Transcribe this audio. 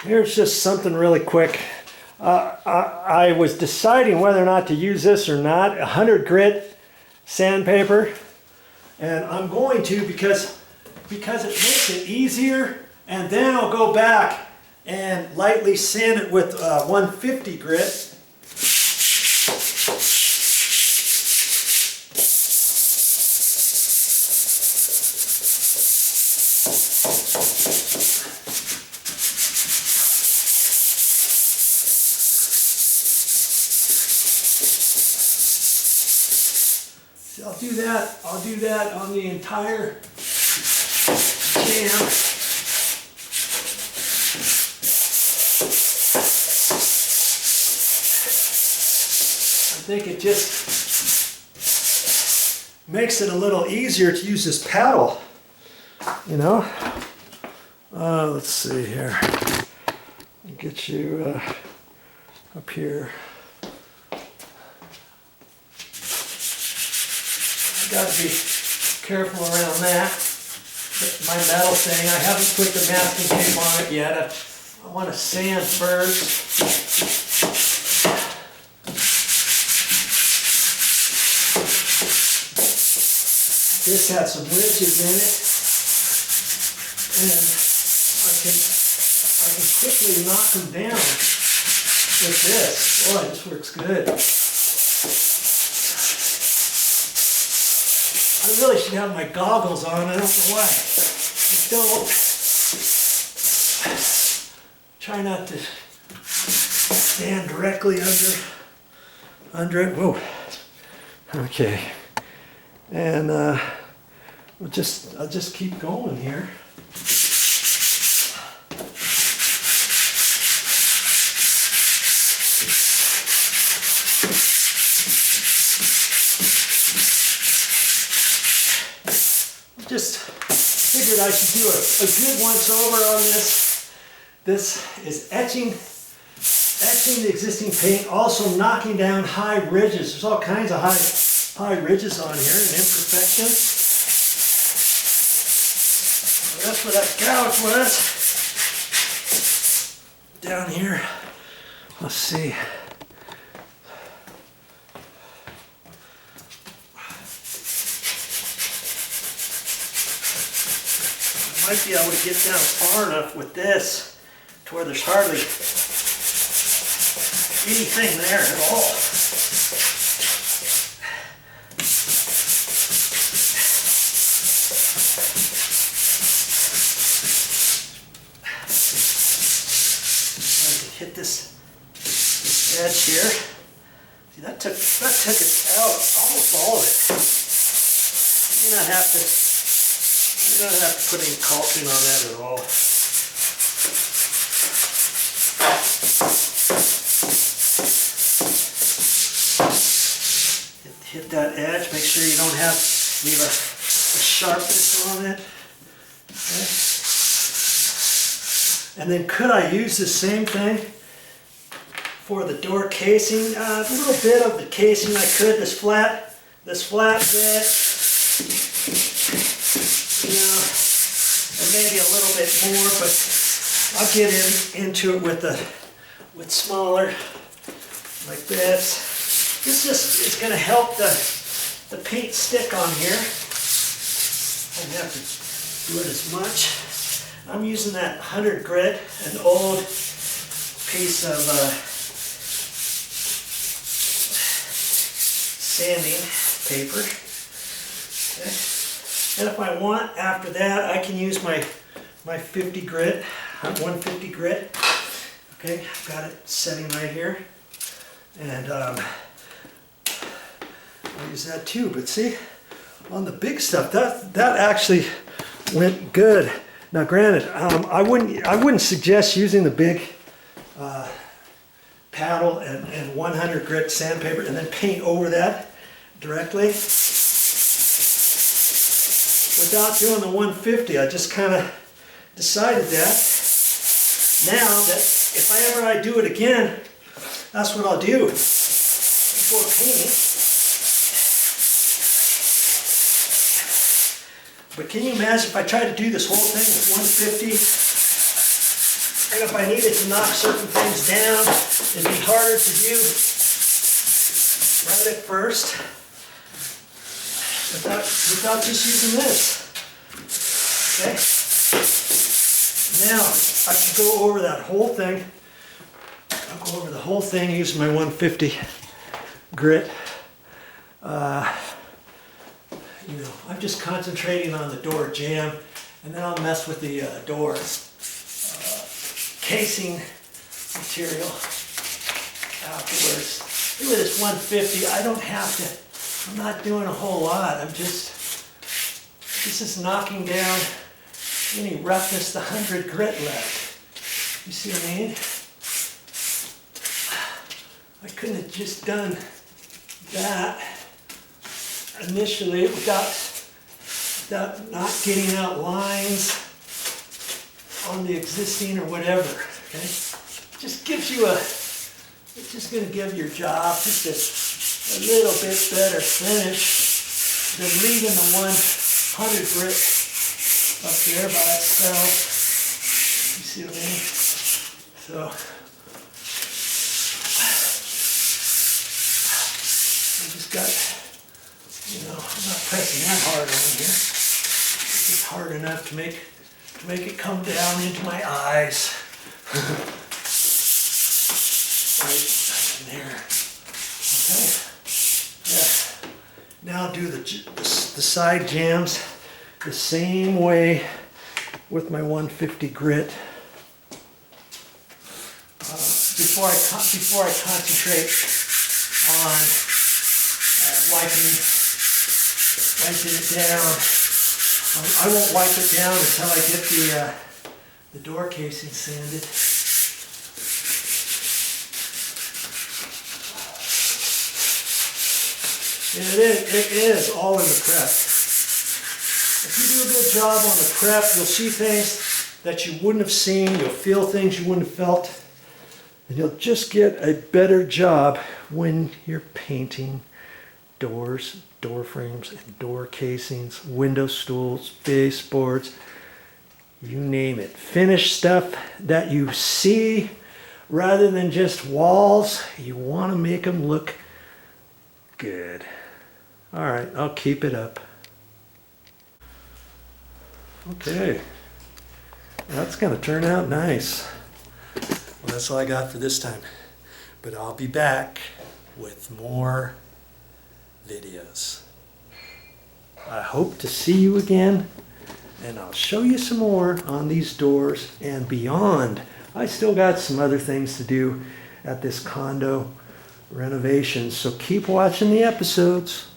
Here's just something really quick. I was deciding whether or not to use this or not. 100 grit sandpaper, and I'm going to because it makes it easier. And then I'll go back and lightly sand it with 150 grit. I'll do that on the entire jam. I think it just makes it a little easier to use this paddle, you know. Let's see here. Get you up here. Got to be careful around that. My metal thing, I haven't put the masking tape on it yet. I want to sand first. This has some ridges in it, and I can quickly knock them down with this. Boy, this works good. I really should have my goggles on. I don't know why I don't. Try not to stand directly under it. Whoa. Okay. And I'll just keep going here. Just figured I should do a good once over on this. This is etching the existing paint, also knocking down high ridges. There's all kinds of high ridges on here and imperfections. So that's where that gouge was. Down here, let's see. Might be able to get down far enough with this to where there's hardly anything there at all. I can hit this edge here. See, that took it out, almost all of it. You don't have to. You don't have to put any caulking on that at all. Hit that edge, make sure you don't leave a sharpness on it. Okay. And then could I use the same thing for the door casing? A little bit of the casing I could, this flat bit. You know, and maybe a little bit more, but I'll get into it with smaller, like this. This just is going to help the paint stick on here. I don't have to do it as much. I'm using that 100 grit, an old piece of sanding paper. Okay. And if I want, after that, I can use my 50 grit, 150 grit. Okay, I've got it setting right here. And I'll use that too. But see, on the big stuff, that actually went good. Now granted, I wouldn't suggest using the big paddle and 100 grit sandpaper and then paint over that directly. Without doing the 150, I just kind of decided that. Now that if I do it again, that's what I'll do before painting. But can you imagine if I tried to do this whole thing with 150? And if I needed to knock certain things down, it'd be harder to do right at first without just using this. Okay? Now, I can go over that whole thing. I'll go over the whole thing using my 150 grit. You know, I'm just concentrating on the door jamb, and then I'll mess with the door casing material afterwards. With this 150, I don't have to, I'm not doing a whole lot. This is knocking down any roughness the 100 grit left. You see what I mean? I couldn't have just done that initially without not getting out lines on the existing or whatever. Okay, it just gives you it's just going to give your job just a little bit better finish than leaving the 100 grit up there by itself. You see what I mean? So I just got, you know, I'm not pressing that hard on here. It's hard enough to make it come down into my eyes. Right in there. Okay. Yeah. Now do the side jambs the same way with my 150 grit. Before I concentrate on wiping it down, I won't wipe it down until I get the door casing sanded. It is all in the prep. If you do a good job on the prep, you'll see things that you wouldn't have seen, you'll feel things you wouldn't have felt, and you'll just get a better job when you're painting doors, door frames, and door casings, window stools, baseboards, you name it. Finished stuff that you see rather than just walls, you want to make them look good. All right, I'll keep it up. Okay, that's gonna turn out nice. Well, that's all I got for this time, but I'll be back with more videos. I hope to see you again, and I'll show you some more on these doors and beyond. I still got some other things to do at this condo renovation, so keep watching the episodes.